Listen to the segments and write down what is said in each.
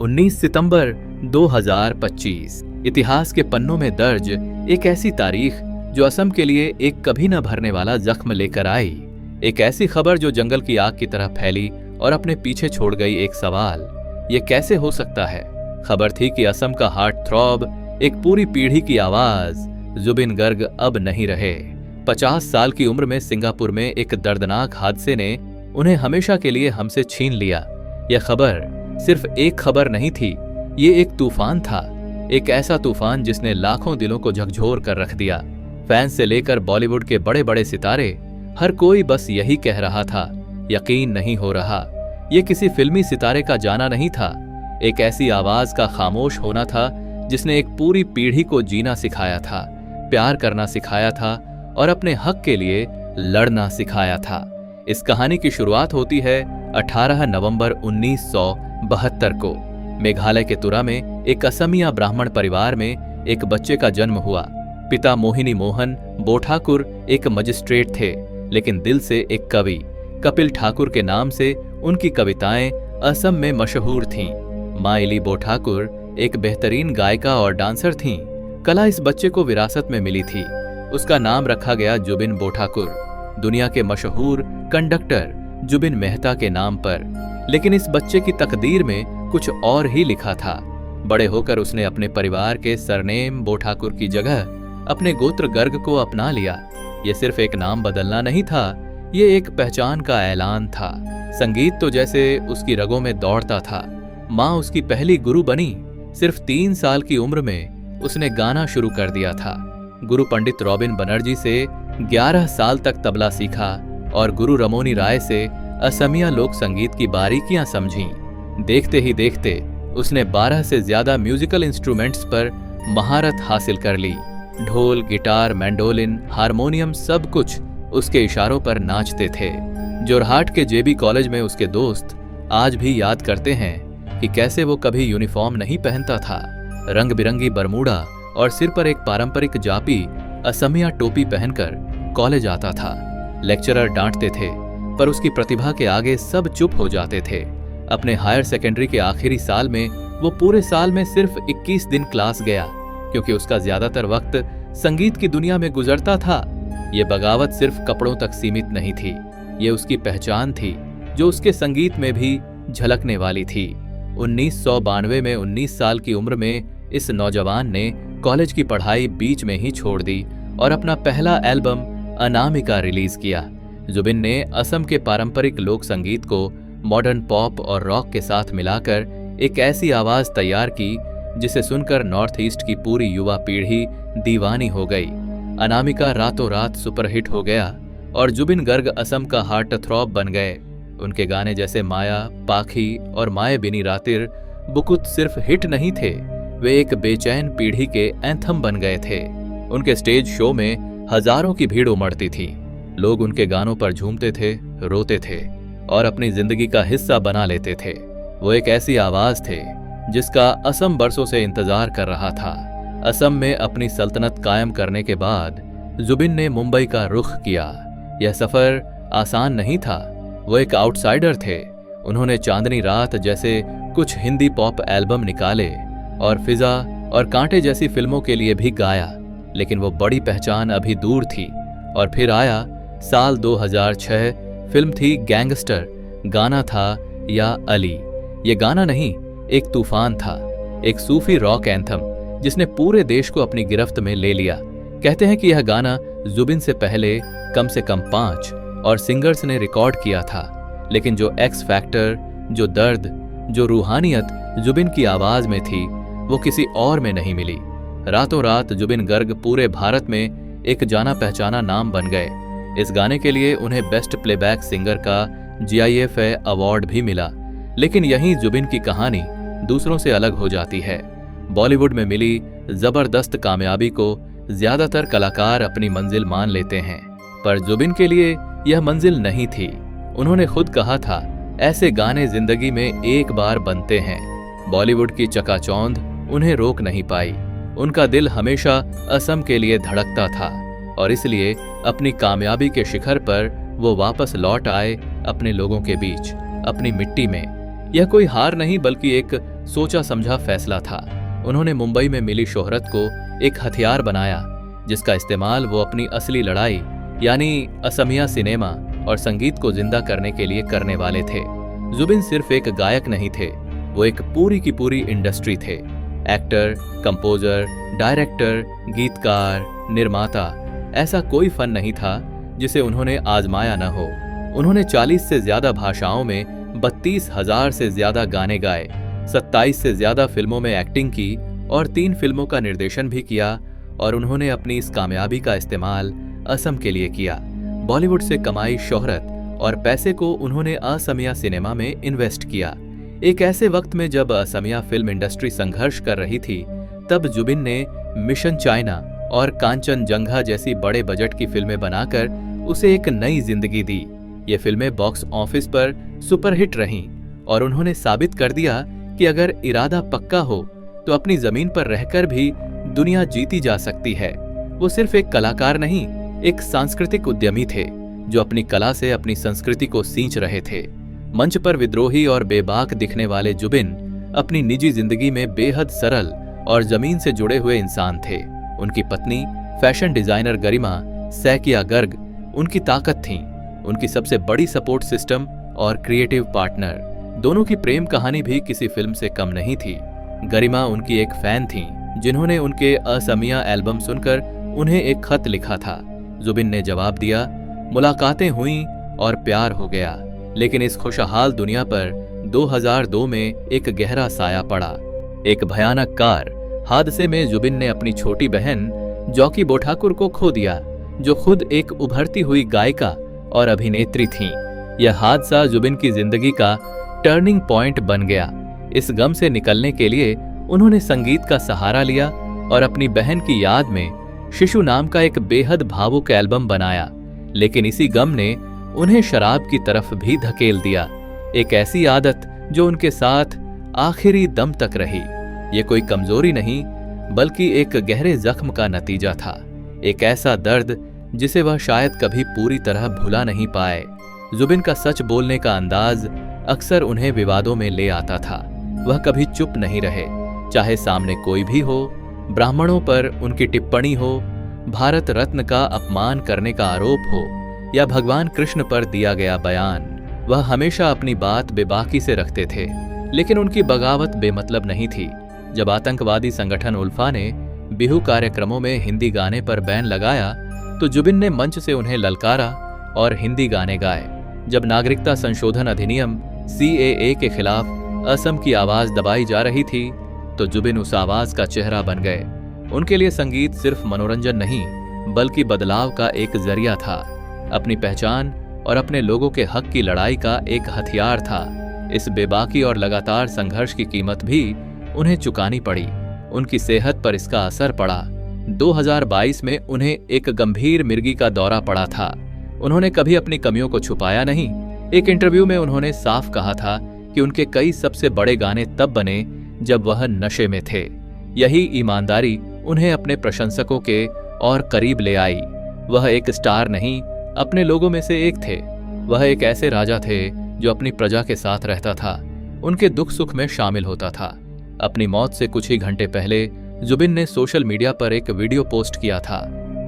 19 सितंबर 2025 इतिहास के पन्नों में दर्ज एक ऐसी तारीख जो असम के लिए एक कभी न भरने वाला जख्म लेकर आई। एक ऐसी खबर जो जंगल की आग की तरह फैली और अपने पीछे छोड़ गई एक सवाल, ये कैसे हो सकता है। खबर थी कि असम का हार्ट थ्रॉब, एक पूरी पीढ़ी की आवाज जुबिन गर्ग अब नहीं रहे। 50 साल की उम्र में सिंगापुर में एक दर्दनाक हादसे ने उन्हें हमेशा के लिए हमसे छीन लिया। यह खबर सिर्फ एक खबर नहीं थी, ये एक तूफान था, एक ऐसा तूफान जिसने लाखों दिलों को झकझोर कर रख दिया। फैंस से लेकर बॉलीवुड के बड़े बड़े सितारे, हर कोई बस यही कह रहा था, यकीन नहीं हो रहा। ये किसी फिल्मी सितारे का जाना नहीं था, एक ऐसी आवाज का खामोश होना था जिसने एक पूरी पीढ़ी को जीना सिखाया था, प्यार करना सिखाया था और अपने हक के लिए लड़ना सिखाया था। इस कहानी की शुरुआत होती है 18 नवंबर 1972 को। मेघालय के तुरा में एक असमिया ब्राह्मण परिवार में एक बच्चे का जन्म हुआ। पिता मोहिनी मोहन बोठाकुर एक मजिस्ट्रेट थे, लेकिन दिल से एक कवि। कपिल ठाकुर के नाम से उनकी कविताएं असम में मशहूर थीं। माइली बोठाकुर एक बेहतरीन गायिका और डांसर थीं। कला इस बच्चे को विरासत में मिली थी। उसका नाम रखा गया जुबिन बोठाकुर, दुनिया के मशहूर कंडक्टर जुबिन मेहता के नाम पर। लेकिन इस बच्चे की तकदीर में कुछ और ही लिखा था। बड़े होकर उसने अपने परिवार के सरनेम बोठाकुर की जगह अपने गोत्र गर्ग को अपना लिया। ये सिर्फ एक नाम बदलना नहीं था, ये एक पहचान का ऐलान था। संगीत तो जैसे उसकी रगों में दौड़ता था। माँ उसकी पहली गुरु बनी। सिर्फ 3 साल की उम्र में उसने गाना शुरू कर दिया था। गुरु पंडित रॉबिन बनर्जी से 11 साल तक तबला सीखा और गुरु रमोनी राय से असमिया लोक संगीत की बारीकियां समझी। देखते ही देखते उसने 12 से ज्यादा म्यूजिकल इंस्ट्रूमेंट्स पर महारत हासिल कर ली। ढोल, गिटार, मैंडोलिन, हारमोनियम सब कुछ उसके इशारों पर नाचते थे। जोरहाट के जेबी कॉलेज में उसके दोस्त आज भी याद करते हैं कि कैसे वो कभी यूनिफॉर्म नहीं पहनता था। रंग बिरंगी बरमूडा और सिर पर एक पारंपरिक जापी असमिया टोपी पहनकर कॉलेज आता था। लेक्चरर डांटते थे, पर उसकी प्रतिभा के आगे सब चुप हो जाते थे। अपने हायर सेकेंडरी के आखिरी साल में वो पूरे साल में सिर्फ 21 दिन क्लास गया, क्योंकि उसका ज्यादातर वक्त संगीत की दुनिया में गुजरता था। ये बगावत सिर्फ कपड़ों तक सीमित नहीं थी, ये उसकी पहचान थी जो उसके संगीत में भी झलकने वाली थी। 1992 में 19 साल की उम्र में इस नौजवान ने कॉलेज की पढ़ाई बीच में ही छोड़ दी और अपना पहला एल्बम अनामिका रिलीज किया। जुबिन ने असम के पारंपरिक लोक संगीत को मॉडर्न पॉप और रॉक के साथ मिलाकर एक ऐसी आवाज तैयार की जिसे सुनकर नॉर्थ ईस्ट की पूरी युवा पीढ़ी दीवानी हो गई। अनामिका रातों रात सुपरहिट हो गया और जुबिन गर्ग असम का हार्ट थ्रॉब बन गए। उनके गाने जैसे माया, पाखी और माए बिनी रातिर बुकुत सिर्फ हिट नहीं थे, वे एक बेचैन पीढ़ी के एंथम बन गए थे। उनके स्टेज शो में हजारों की भीड़ उमड़ती थी। लोग उनके गानों पर झूमते थे, रोते थे और अपनी जिंदगी का हिस्सा बना लेते थे। वो एक ऐसी आवाज थे जिसका असम बरसों से इंतजार कर रहा था। असम में अपनी सल्तनत कायम करने के बाद जुबिन ने मुंबई का रुख किया। यह सफर आसान नहीं था। वो एक आउटसाइडर थे। उन्होंने चांदनी रात जैसे कुछ हिंदी पॉप एल्बम निकाले और फिजा और कांटे जैसी फिल्मों के लिए भी गाया, लेकिन वो बड़ी पहचान अभी दूर थी। और फिर आया साल 2006, फिल्म थी गैंगस्टर, गाना था या अली। ये गाना नहीं, एक तूफान था, एक सूफी रॉक एंथम जिसने पूरे देश को अपनी गिरफ्त में ले लिया। कहते हैं कि यह गाना जुबिन से पहले कम से कम 5 और सिंगर्स ने रिकॉर्ड किया था, लेकिन जो एक्स फैक्टर, जो दर्द, जो रूहानियत जुबिन की आवाज में थी, वो किसी और में नहीं मिली। रातों रात जुबिन गर्ग पूरे भारत में एक जाना पहचाना नाम बन गए। इस गाने के लिए उन्हें बेस्ट प्लेबैक सिंगर का GIFA अवार्ड भी मिला। लेकिन यहीं जुबिन की कहानी दूसरों से अलग हो जाती है। बॉलीवुड में मिली जबरदस्त कामयाबी को ज्यादातर कलाकार अपनी मंजिल मान लेते हैं, पर जुबिन के लिए यह मंजिल नहीं थी। उन्होंने खुद कहा था, ऐसे गाने जिंदगी में एक बार बनते हैं। बॉलीवुड की चकाचौंध उन्हें रोक नहीं पाई। उनका दिल हमेशा असम के लिए धड़कता था और इसलिए अपनी कामयाबी के शिखर पर वो वापस लौट आए अपने लोगों के बीच, अपनी मिट्टी में। यह कोई हार नहीं बल्कि एक सोचा समझा फैसला था। उन्होंने मुंबई में मिली शोहरत को एक हथियार बनाया, जिसका इस्तेमाल वो अपनी असली लड़ाई यानी असमिया सिनेमा और संगीत को जिंदा करने के लिए करने वाले थे। जुबिन सिर्फ एक गायक नहीं थे, वो एक पूरी की पूरी इंडस्ट्री थे। एक्टर, कंपोजर, डायरेक्टर, गीतकार, निर्माता, ऐसा कोई फन नहीं था जिसे उन्होंने आजमाया न हो। उन्होंने 40 से ज्यादा भाषाओं में 32,000 से ज्यादा गाने गाए, 27 से ज्यादा फिल्मों में एक्टिंग की और 3 फिल्मों का निर्देशन भी किया। और उन्होंने अपनी इस कामयाबी का इस्तेमाल असम के लिए किया। बॉलीवुड से कमाई शोहरत और पैसे को उन्होंने असमिया सिनेमा में इन्वेस्ट किया। एक ऐसे वक्त में जब असमिया फिल्म इंडस्ट्री संघर्ष कर रही थी, तब जुबिन ने मिशन चाइना और कांचनजंगा जैसी बड़े बजट की फिल्में बनाकर उसे एक नई जिंदगी दी। ये फिल्में बॉक्स ऑफिस पर सुपरहिट रहीं और उन्होंने साबित कर दिया कि अगर इरादा पक्का हो तो अपनी जमीन पर रहकर भी दुनिया जीती जा सकती है। वो सिर्फ एक कलाकार नहीं, एक सांस्कृतिक उद्यमी थे जो अपनी कला से अपनी संस्कृति को सींच रहे थे। मंच पर विद्रोही और बेबाक दिखने वाले जुबिन अपनी निजी जिंदगी में बेहद सरल और जमीन से जुड़े हुए इंसान थे। उनकी पत्नी फैशन डिजाइनर गरिमा सैकिया गर्ग उनकी ताकत थीं, उनकी सबसे बड़ी सपोर्ट सिस्टम और क्रिएटिव पार्टनर। दोनों की प्रेम कहानी भी किसी फिल्म से कम नहीं थी। गरिमा उनकी एक फैन थीं, जिन्होंने उनके असमिया एल्बम सुनकर उन्हें एक खत लिखा था। जुबिन ने जवाब दिया, मुलाकातें हुईं और प्यार हो गया। लेकिन इस खुशहाल दुनिया पर 2002 में एक गहरा साया पड़ा। एक भयानक कार हादसे में जुबिन ने अपनी छोटी बहन जॉकी बोठाकुर को खो दिया, जो खुद एक उभरती हुई गायिका और अभिनेत्री थीं। यह हादसा जुबिन की जिंदगी का टर्निंग पॉइंट बन गया। इस गम से निकलने के लिए उन्होंने संगीत का सहारा लिया और अपनी बहन की याद में शिशु नाम का एक बेहद भावुक एल्बम बनाया। लेकिन इसी गम ने उन्हें शराब की तरफ भी धकेल दिया, एक ऐसी आदत जो उनके साथ आखिरी दम तक रही। ये कोई कमजोरी नहीं, बल्कि एक गहरे जख्म का नतीजा था, एक ऐसा दर्द जिसे वह शायद कभी पूरी तरह भुला नहीं पाए। जुबिन का सच बोलने का अंदाज अक्सर उन्हें विवादों में ले आता था। वह कभी चुप नहीं रहे, चाहे सामने कोई भी हो, ब्राह्मणों पर उनकी टिप्पणी हो, भारत रत्न का अपमान करने का आरोप हो या भगवान कृष्ण पर दिया गया बयान। वह हमेशा अपनी बात बेबाकी से रखते थे। लेकिन उनकी बगावत बेमतलब नहीं थी। जब आतंकवादी संगठन उल्फा ने बिहू कार्यक्रमों में हिंदी गाने पर बैन लगाया, तो जुबिन ने मंच से उन्हें ललकारा और हिंदी गाने गाए। जब नागरिकता संशोधन अधिनियम CAA के खिलाफ असम की आवाज दबाई जा रही थी, तो जुबिन उस आवाज का चेहरा बन गए। उनके लिए संगीत सिर्फ मनोरंजन नहीं, बल्कि बदलाव का एक जरिया था, अपनी पहचान और अपने लोगों के हक की लड़ाई का एक हथियार था। इस बेबाकी और लगातार संघर्ष की कीमत भी उन्हें चुकानी पड़ी। उनकी सेहत पर इसका असर पड़ा। 2022 में उन्हें एक गंभीर मिर्गी का दौरा पड़ा था। उन्होंने कभी अपनी कमियों को छुपाया नहीं। एक इंटरव्यू में उन्होंने साफ कहा था कि उनके कई सबसे बड़े गाने तब बने जब वह नशे में थे। यही ईमानदारी उन्हें अपने प्रशंसकों के और करीब ले आई। वह एक स्टार नहीं, अपने लोगों में से एक थे। वह एक ऐसे राजा थे जो अपनी प्रजा के साथ रहता था, उनके दुख सुख में शामिल होता था। अपनी मौत से कुछ ही घंटे पहले जुबिन ने सोशल मीडिया पर एक वीडियो पोस्ट किया था।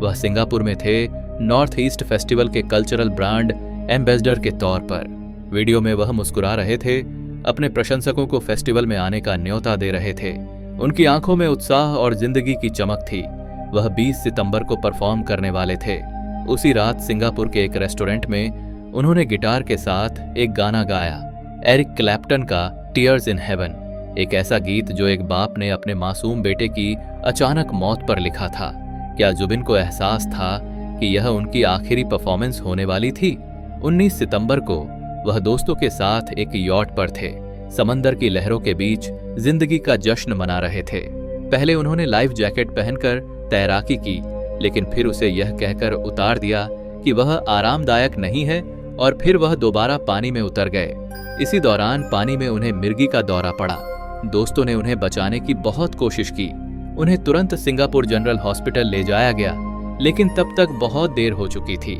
वह सिंगापुर में थे, नॉर्थ ईस्ट फेस्टिवल के कल्चरल ब्रांड एम्बेसडर के तौर पर। वीडियो में वह मुस्कुरा रहे थे, अपने प्रशंसकों को फेस्टिवल में आने का न्योता दे रहे थे। उनकी आंखों में उत्साह और जिंदगी की चमक थी। वह 20 सितंबर को परफॉर्म करने वाले थे। उसी रात सिंगापुर के एक रेस्टोरेंट में उन्होंने गिटार के साथ एक गाना गाया, एरिक क्लैप्टन का टीयर्स इन हेवन, एक ऐसा गीत जो एक बाप ने अपने मासूम बेटे की अचानक मौत पर लिखा था। क्या जुबिन को एहसास था कि यह उनकी आखिरी परफॉर्मेंस होने वाली थी? 19 सितंबर को वह दोस्तों के साथ एक यॉट पर थे, समंदर की लहरों के बीच जिंदगी का जश्न मना रहे थे। पहले उन्होंने लाइफ जैकेट पहनकर तैराकी की, लेकिन फिर उसे यह कहकर उतार दिया कि वह आरामदायक नहीं है, और फिर वह दोबारा पानी में उतर गए। इसी दौरान पानी में उन्हें मिर्गी का दौरा पड़ा। दोस्तों ने उन्हें बचाने की बहुत कोशिश की। उन्हें तुरंत सिंगापुर जनरल हॉस्पिटल ले जाया गया, लेकिन तब तक बहुत देर हो चुकी थी।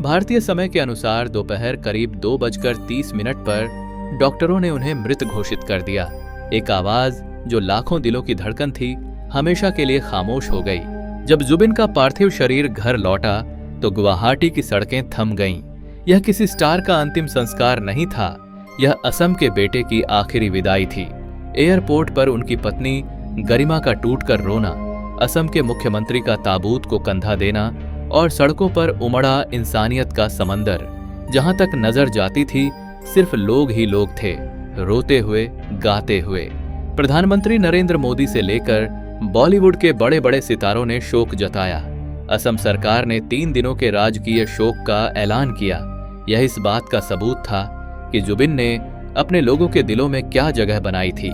भारतीय समय के अनुसार दोपहर करीब 2:30 पर डॉक्टरों ने उन्हें मृत घोषित कर दिया। एक आवाज जो लाखों दिलों की धड़कन थी, हमेशा के लिए खामोश हो गई। जब जुबिन का पार्थिव शरीर घर लौटा तो गुवाहाटी की सड़कें थम गईं। यह किसी स्टार का अंतिम संस्कार नहीं था, यह असम के बेटे की आखिरी विदाई थी। एयरपोर्ट पर उनकी पत्नी गरिमा का टूटकर रोना, असम के मुख्यमंत्री का ताबूत को कंधा देना और सड़कों पर उमड़ा इंसानियत का समंदर। जहां तक नजर जाती थी सिर्फ लोग ही लोग थे, रोते हुए, गाते हुए। प्रधानमंत्री नरेंद्र मोदी से लेकर बॉलीवुड के बड़े बड़े सितारों ने शोक जताया। असम सरकार ने 3 दिनों के राजकीय शोक का ऐलान किया। यह इस बात का सबूत था कि जुबिन ने अपने लोगों के दिलों में क्या जगह बनाई थी।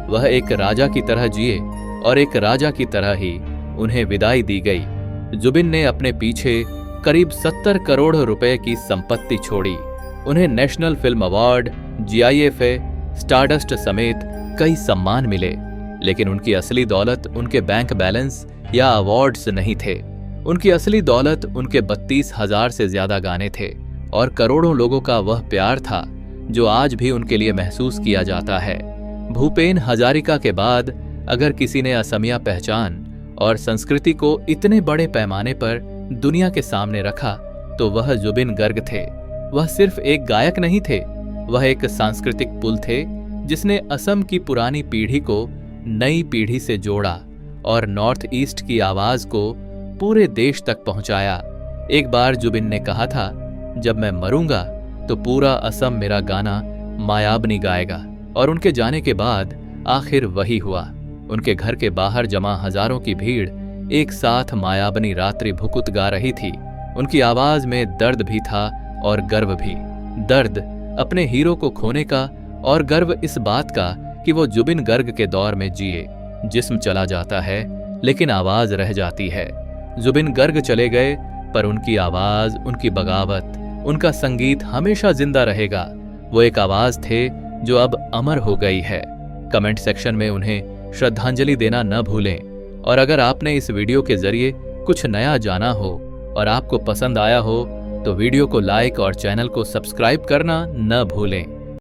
वह एक राजा की तरह जिए और एक राजा की तरह ही उन्हें विदाई दी गई। जुबिन ने अपने पीछे करीब 70 करोड़ रुपए की संपत्ति छोड़ी। उन्हें national film award, GIFA, stardust समेत कई सम्मान मिले, लेकिन उनकी असली दौलत उनके बैंक बैलेंस या अवार्ड्स नहीं थे। उनकी असली दौलत उनके 32,000 से ज्यादा गाने थे और करोड़ों लोगों का वह प्यार था जो आज भी उनके लिए महसूस किया जाता है। भूपेन हजारिका के बाद अगर किसी ने असमिया पहचान और संस्कृति को इतने बड़े पैमाने पर दुनिया के सामने रखा तो वह जुबिन गर्ग थे। वह सिर्फ एक गायक नहीं थे, वह एक सांस्कृतिक पुल थे जिसने असम की पुरानी पीढ़ी को नई पीढ़ी से जोड़ा और नॉर्थ ईस्ट की आवाज को पूरे देश तक पहुंचाया। एक बार जुबिन ने कहा था, जब मैं मरूंगा तो पूरा असम मेरा गाना मायाबनी गाएगा। और उनके जाने के बाद आखिर वही हुआ। उनके घर के बाहर जमा हजारों की भीड़ एक साथ मायाबनी रात्रि भुकुत गा रही थी। उनकी आवाज में दर्द भी था और गर्व भी। दर्द अपने हीरो को खोने का और गर्व इस बात का कि वो जुबिन गर्ग के दौर में जिए। जिस्म चला जाता है लेकिन आवाज रह जाती है। जुबिन गर्ग चले गए पर उनकी आवाज, उनकी बगावत, उनका संगीत हमेशा जिंदा रहेगा। वो एक आवाज थे जो अब अमर हो गई है। कमेंट सेक्शन में उन्हें श्रद्धांजलि देना न भूलें। और अगर आपने इस वीडियो के जरिए कुछ नया जाना हो और आपको पसंद आया हो तो वीडियो को लाइक और चैनल को सब्सक्राइब करना न भूलें।